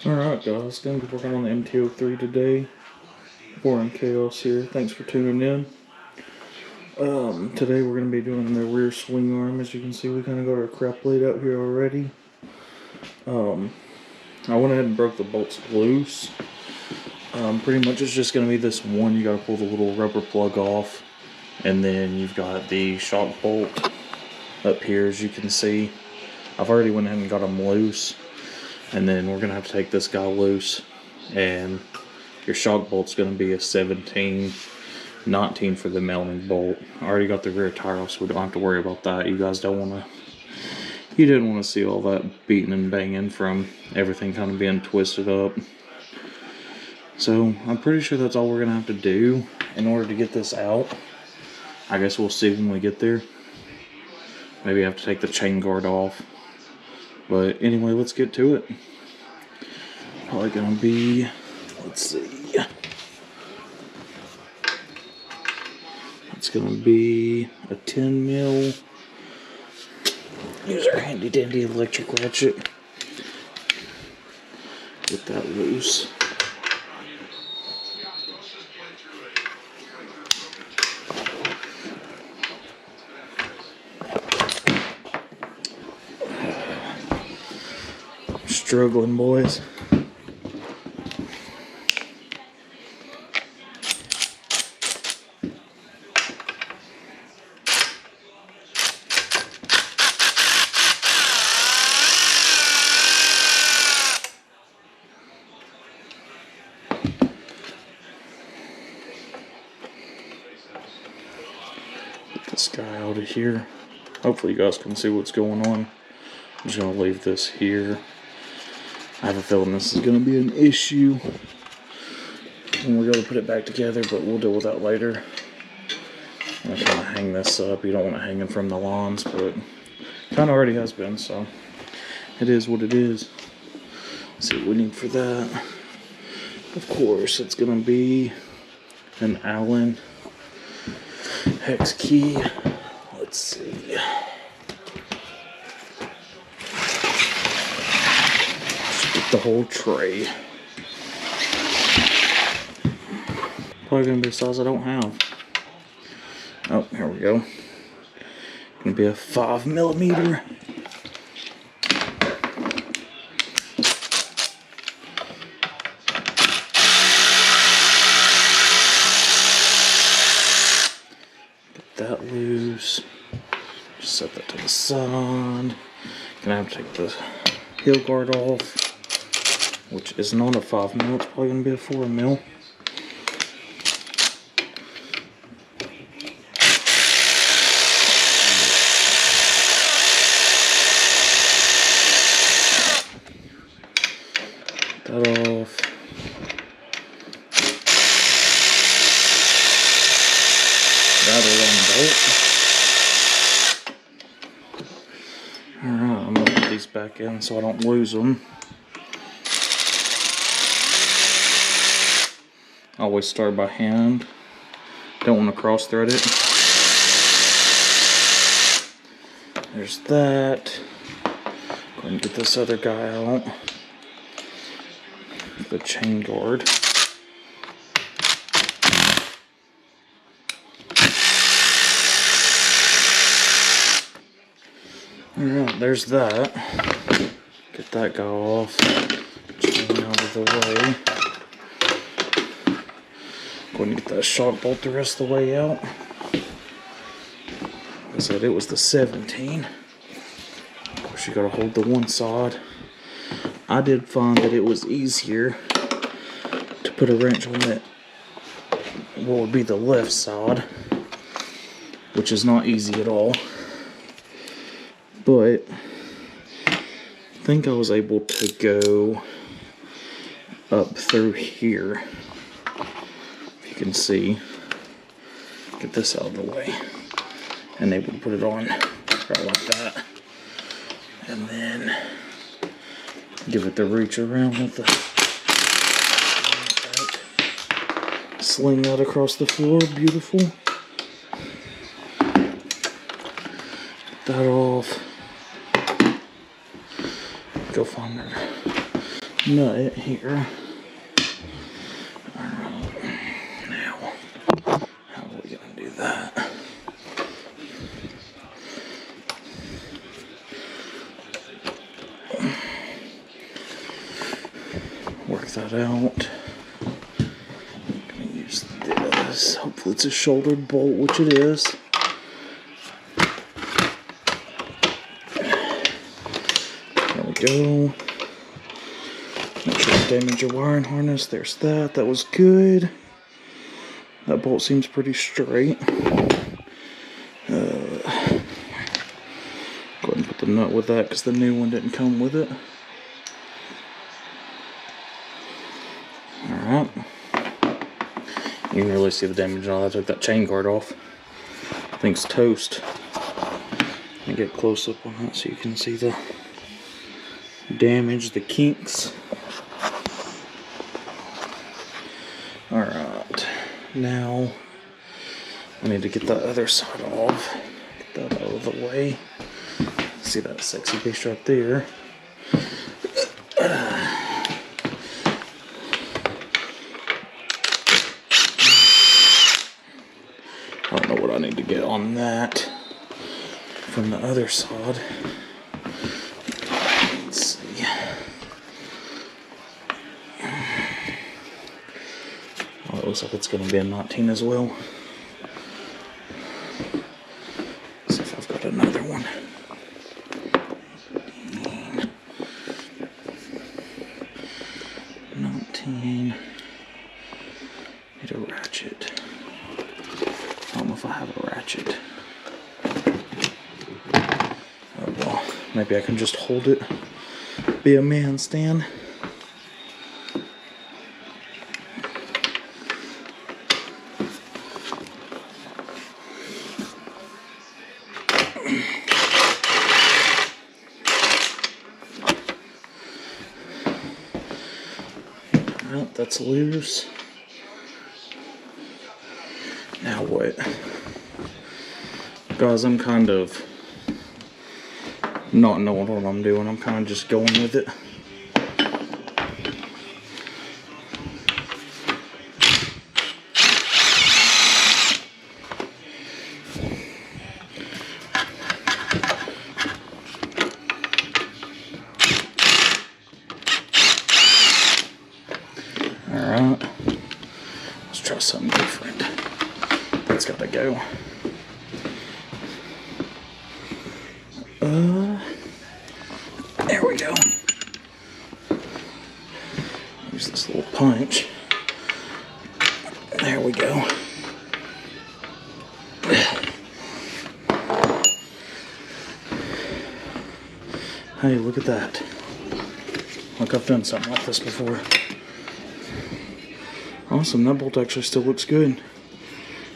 Alright guys, going to be working on the Ep.2 today. Boring Chaos here, thanks for tuning in. Today we're going to be doing the rear swing arm. As you can see, we kind of got our crap laid out here already. I went ahead and broke the bolts loose. Pretty much it's just going to be this one. You got to pull the little rubber plug off. And then you've got the shock bolt up here, as you can see. I've already went ahead and got them loose. And then we're going to have to take this guy loose. And your shock bolt's going to be a 17, 19 for the mounting bolt. I already got the rear tire off, so we don't have to worry about that. You guys don't want to... You didn't want to see all that beating and banging from everything kind of being twisted up. So I'm pretty sure that's all we're going to have to do in order to get this out. I guess we'll see when we get there. Maybe I have to take the chain guard off. But anyway, let's get to it. Probably gonna be, let's see. It's gonna be a 10 mil. Use our handy dandy electric ratchet. Get that loose. Struggling, boys. Get this guy out of here. Hopefully you guys can see what's going on. I'm just going to leave this here. I have a feeling this is going to be an issue when we go to put it back together, but we'll deal with that later. I'm going to kind of hang this up. You don't want it hanging from the lawns, but kind of already has been, so it is what it is. Let's see what we need for that. Of course, it's going to be an Allen hex key. Let's see. The whole tray. Probably gonna be a size I don't have. Oh, here we go. Gonna be a 5mm. Get that loose. Just set that to the side. Gonna have to take the heel guard off, which is not a 5mm, it's probably going to be a 4mm. That off. Rather long bolt. Alright, I'm going to put these back in so I don't lose them. Always start by hand. Don't want to cross thread it. There's that. Go ahead and get this other guy out. The chain guard. Alright, there's that. Get that guy off. Chain out of the way. Going to get that shock bolt the rest of the way out. Like I said, it was the 17. Of course, you got to hold the one side. I did find that it was easier to put a wrench on that, what would be the left side, which is not easy at all. But I think I was able to go up through here. You can see, get this out of the way, and able to put it on right like that, and then give it the reach around with the sling that across the floor. Beautiful. Get that off. Go find nut here. Alright, now, how are we going to do that? Work that out. I'm going to use this. Hopefully it's a shouldered bolt, which it is. There we go. Make sure to damage your wiring harness. There's that. That was good. That bolt seems pretty straight. Go ahead and put the nut with that because the new one didn't come with it. Alright. You can really see the damage on it. I took that chain guard off. Thing's toast. Let me get close up on that so you can see the damage, the kinks. Alright. Now, I need to get that other side off. Get that out of the way. See that sexy piece right there. I don't know what I need to get on that from the other side. Let's see. Oh, it looks like it's going to be a 19 as well. Let's see if I've got another one. 19. Need a ratchet. I don't know if I have a ratchet. Oh well, maybe I can just hold it. Be a man, Stan. Well, that's loose. Now what? Guys, I'm kind of not knowing what I'm doing. I'm kind of just going with it. Alright. Let's try something different. That's gotta go. There we go. Use this little punch. There we go. Hey, look at that. Like I've done something like this before. Awesome, that bolt actually still looks good.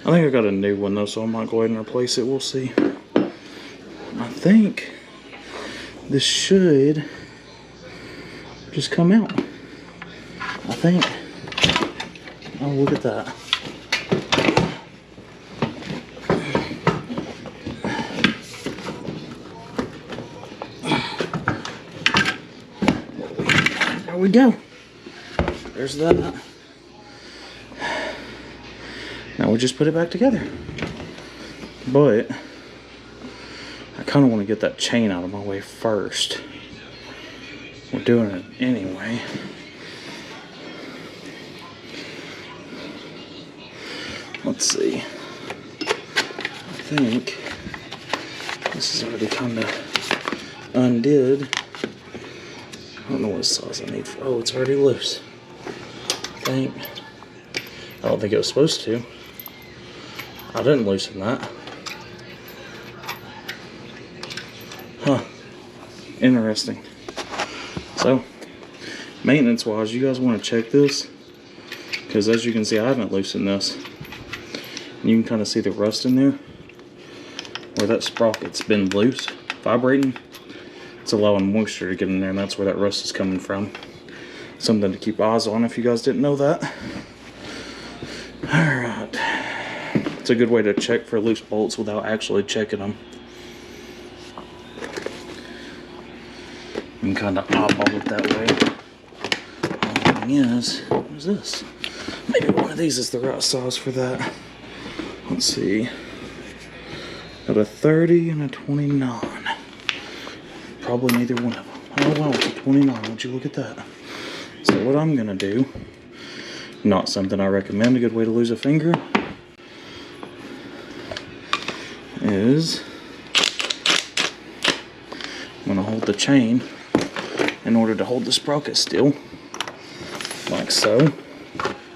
I think I got a new one though, so I might go ahead and replace it. We'll see. I think this should just come out. I think. Oh, look at that. There we go. There's that. Now we just put it back together. But I kind of want to get that chain out of my way first. We're doing it anyway. Let's see. I think this is already kind of undid. I don't know what size I need for. Oh, it's already loose. I don't think it was supposed to. I didn't loosen that. Huh. Interesting. So, maintenance wise, you guys want to check this. Because as you can see, I haven't loosened this. And you can kind of see the rust in there. Where that sprocket's been loose, vibrating. It's allowing moisture to get in there, and that's where that rust is coming from. Something to keep eyes on if you guys didn't know that. Alright. It's a good way to check for loose bolts without actually checking them. You can kind of eyeball it that way. thing is, what is this? Maybe one of these is the right size for that. Let's see. Got a 30 and a 29. Probably neither one of them. Oh wow, it's a 29. Would you look at that? So what I'm gonna do, not something I recommend, a good way to lose a finger, is I'm gonna hold the chain in order to hold the sprocket still, like so.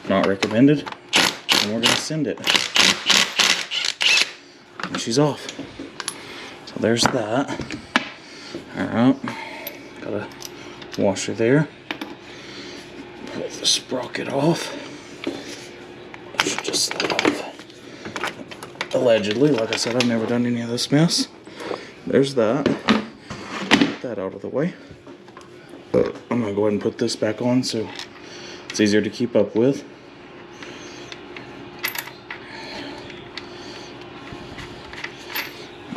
Not recommended. And we're gonna send it. And she's off. So there's that. Alright. Got a washer there. Pull the sprocket off. It should just slide off. Allegedly, like I said, I've never done any of this mess. There's that. Get that out of the way. I'm gonna go ahead and put this back on so it's easier to keep up with.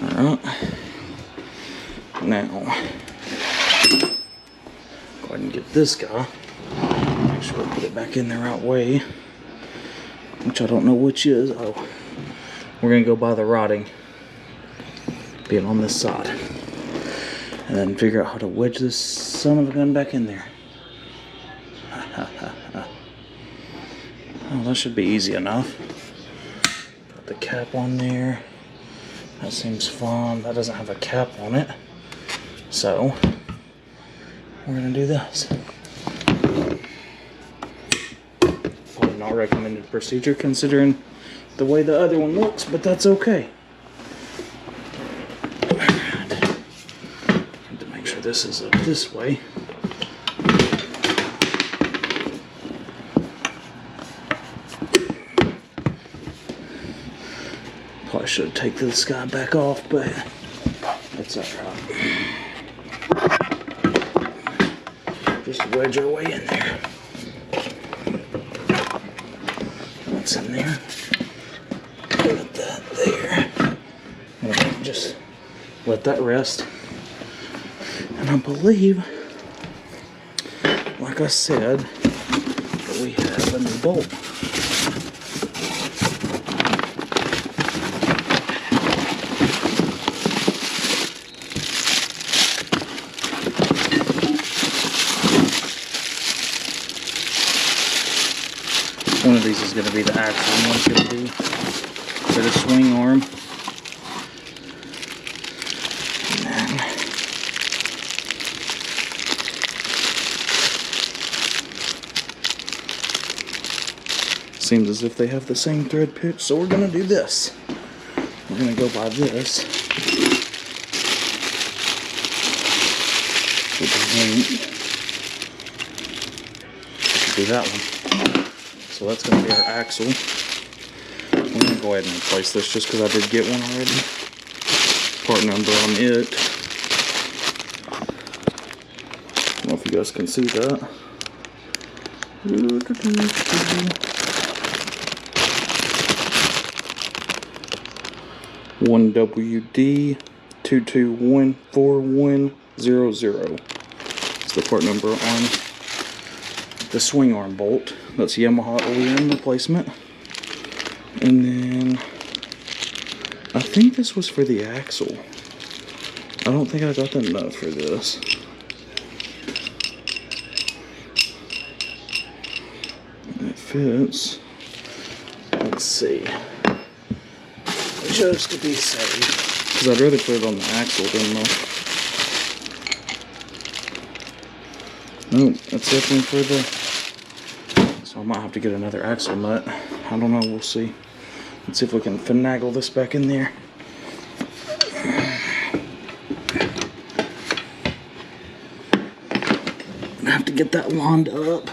Alright. Now, go ahead and get this guy. Make sure I put it back in the right way. Which I don't know which is. Oh, we're gonna go by the rotting being on this side. And then figure out how to wedge this son of a gun back in there. Oh, that should be easy enough. Put the cap on there. That seems fun. That doesn't have a cap on it. So, we're gonna do this. Probably not recommended procedure considering the way the other one looks, but that's okay. This is up this way. Probably should take this guy back off, but that's alright. Just wedge our way in there. That's in there. Put that there. And just let that rest. And I believe, like I said, that we have a new bolt. One of these is going to be the axle, one's going to be for the swing arm. Seems as if they have the same thread pitch, so we're gonna do this. We're gonna go by this. Do that one. So that's gonna be our axle. I'm gonna go ahead and replace this just because I did get one already. Part number on it. I don't know if you guys can see that. 1WD 2214100. It's the part number on the swing arm bolt. That's Yamaha OEM replacement. And then I think this was for the axle. I don't think I got the nut for this. And it fits. Let's see. Just to be safe, because I'd rather put it on the axle than the... Nope, that's definitely for the... So I might have to get another axle nut. I don't know, we'll see. Let's see if we can finagle this back in there. I have to get that lined up.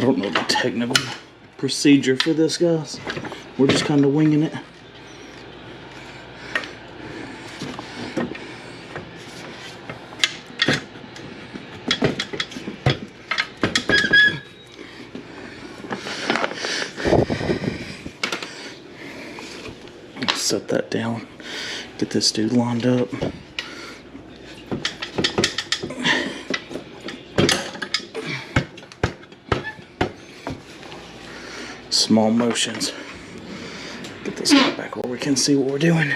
don't know the technical procedure for this, guys. We're just kind of winging it. Set that down, get this dude lined up. Small motions. Get this guy back where we can see what we're doing.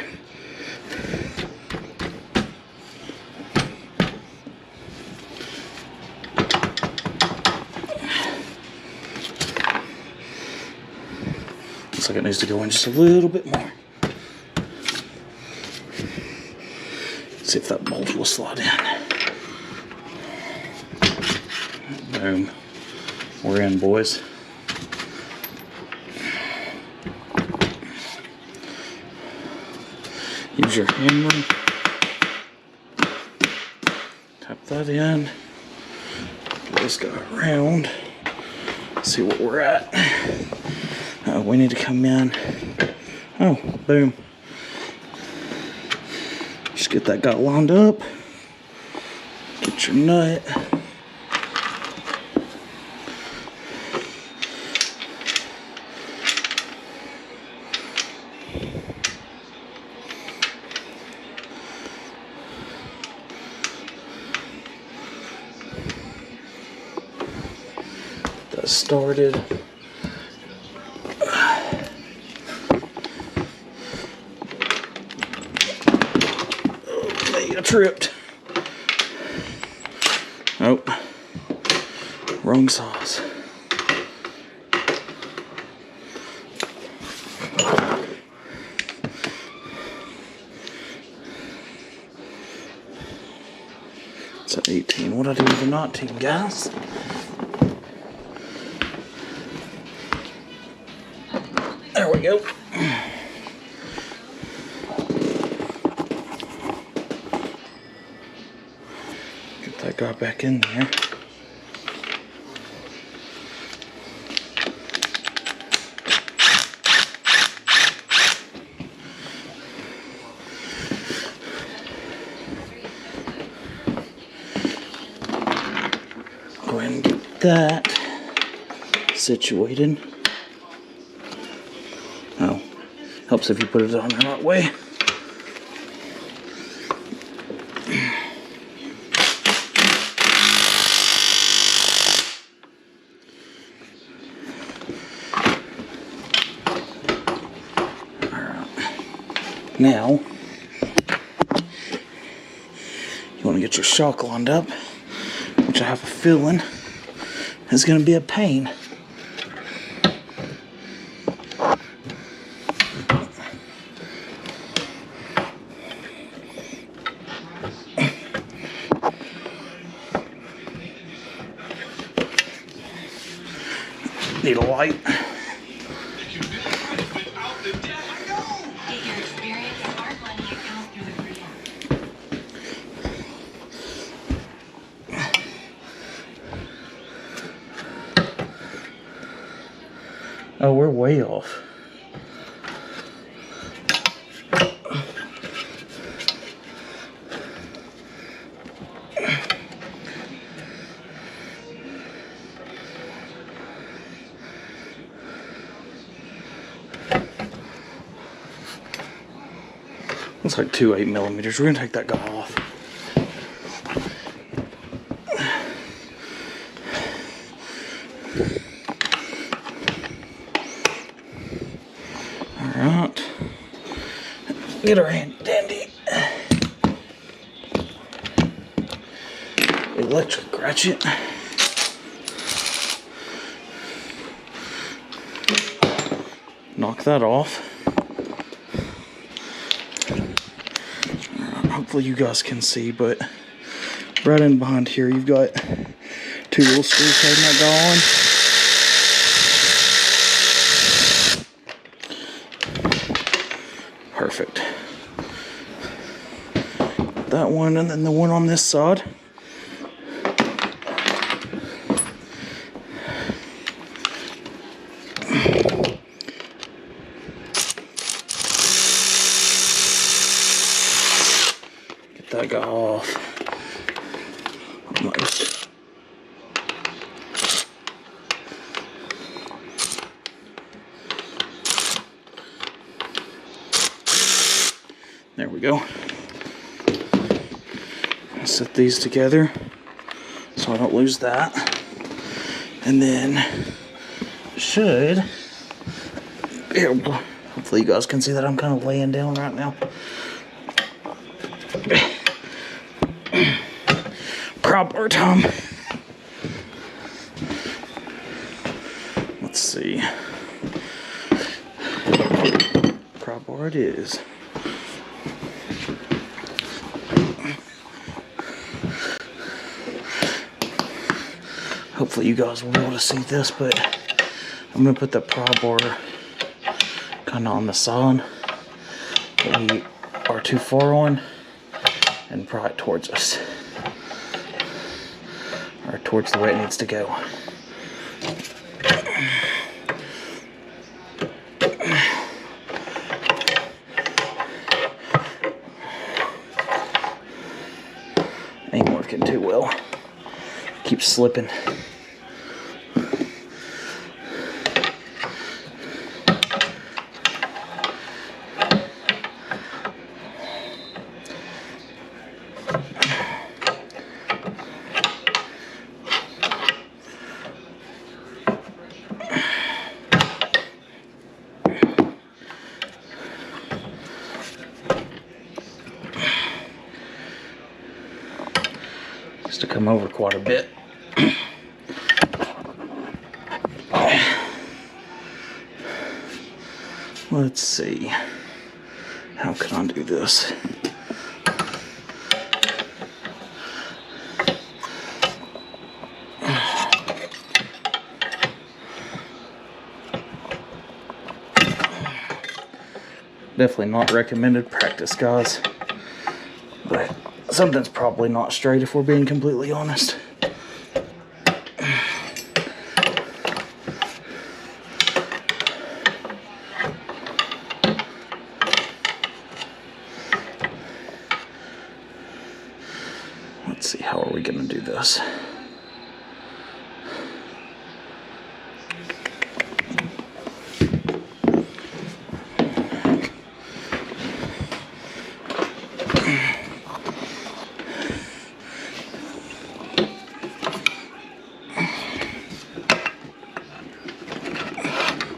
Looks like it needs to go in just a little bit more. See if that bolt will slide in. Boom. We're in, boys. Use your hammer. Tap that in. Get this guy around. See what we're at. We need to come in. Oh, boom. Just get that guy lined up. Get your nut. That started. Tripped. Oh, wrong sauce. It's an 18. What I do with a 19, guys? There we go. That got back in there. Go ahead and get that situated. Oh, helps if you put it on the right way. Now, you want to get your shock lined up, which I have a feeling is going to be a pain. Need a light. Oh, we're way off. Looks like 2 8mm. We're gonna take that guy off. Alright. Get our handy dandy electric ratchet. Knock that off. Hopefully you guys can see, but right in behind here you've got 2 little screws holding that guy on. Perfect. That one, and then the one on this side. that guy off. Almost. There we go. I'll set these together so I don't lose that. And then should be able to, hopefully you guys can see that I'm kind of laying down right now. Prop bar time. Let's see. Prop bar it is. Hopefully you guys will be able to see this, but I'm going to put the prop bar kind of on the side that we are too far on and pry it towards us, or towards the way it needs to go. Ain't working too well. Keeps slipping. To come over quite a bit. Let's see, how can I do this? Definitely not recommended practice, guys, but something's probably not straight if we're being completely honest. Let's see, how are we going to do this?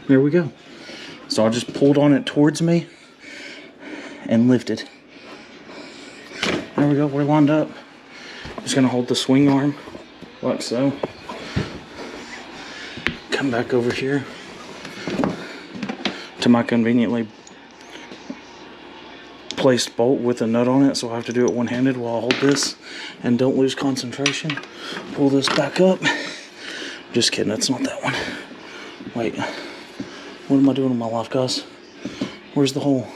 There we go. So I just pulled on it towards me and lifted. There we go, we're lined up. Just gonna hold the swing arm like so. Come back over here to my conveniently placed bolt with a nut on it, so I have to do it one-handed while I hold this and don't lose concentration. Pull this back up. Just kidding, it's not that one. Wait. What am I doing in my life, guys? Where's the hole?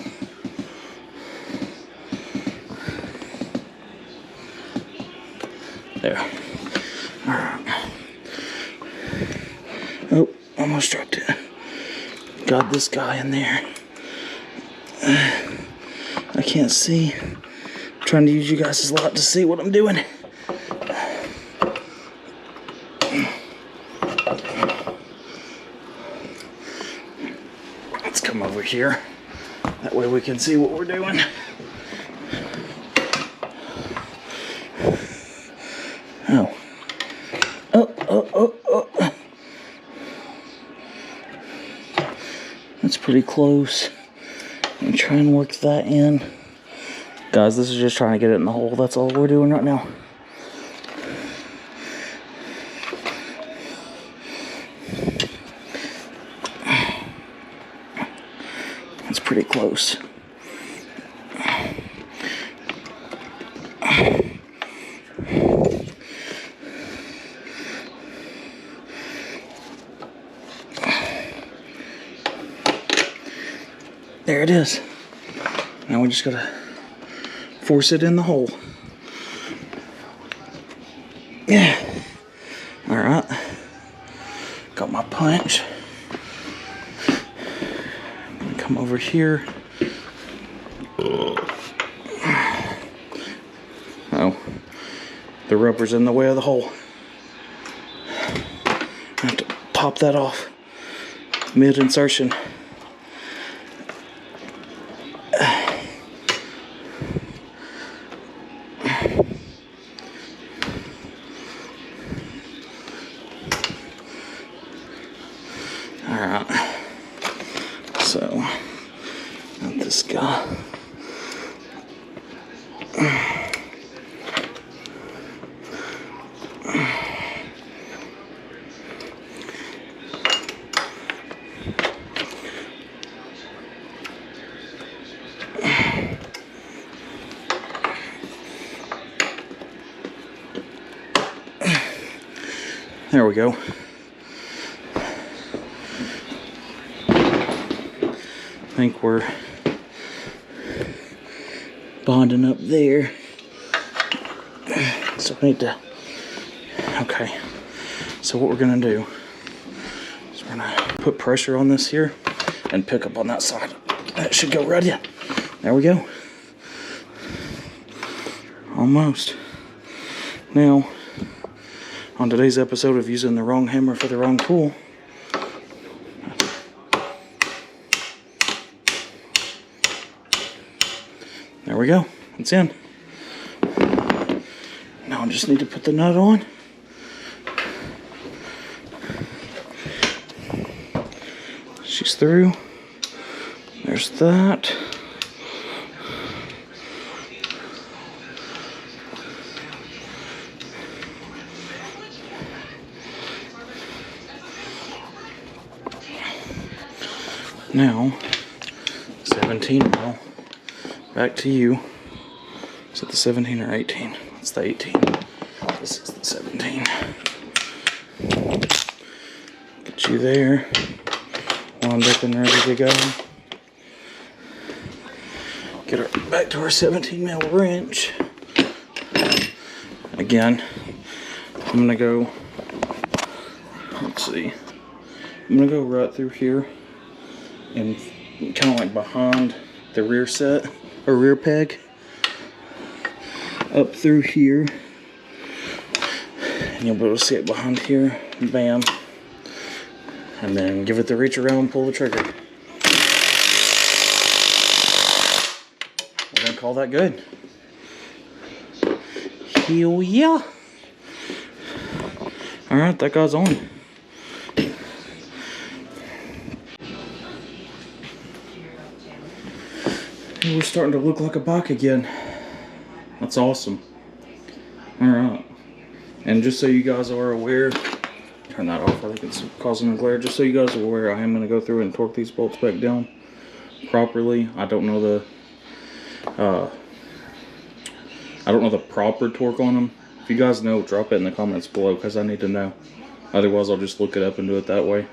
There. Alright. Oh, almost dropped it. Got this guy in there. I can't see. I'm trying to use you guys' light to see what I'm doing. Let's come over here. That way we can see what we're doing. Oh. Oh. That's pretty close. I'm gonna try and work that in. Guys, this is just trying to get it in the hole. That's all we're doing right now. That's pretty close. There it is. Now we just gotta force it in the hole. Yeah. Alright. Got my punch. I'm gonna come over here. So the rubber's in the way of the hole. I have to pop that off mid insertion. Alright, so got this guy. There we go. I think we're bonding up there. So I need to, okay. So what we're gonna do is we're gonna put pressure on this here and pick up on that side. That should go right in. There we go. Almost. Now, on today's episode of using the wrong hammer for the wrong tool, there we go, it's in. Now I just need to put the nut on. She's through. There's that. Now, 17 mil. Back to you. Is it the 17 or 18? It's the 18. This is the 17. Get you there. Wound up and ready to go. Get her back to our 17 mil wrench. Again, I'm gonna go, let's see. I'm gonna go right through here and kind of like behind the rear set or rear peg up through here, and you'll be able to see it behind here. Bam, and then give it the reach around and pull the trigger. We're gonna call that good. Hell yeah. All right, that guy's on. We're starting to look like a bike again. That's awesome. Alright. And just so you guys are aware, turn that off, I think it's causing a glare. Just so you guys are aware, I am going to go through and torque these bolts back down properly. I don't know the proper torque on them. If you guys know, drop it in the comments below, because I need to know. Otherwise, I'll just look it up and do it that way.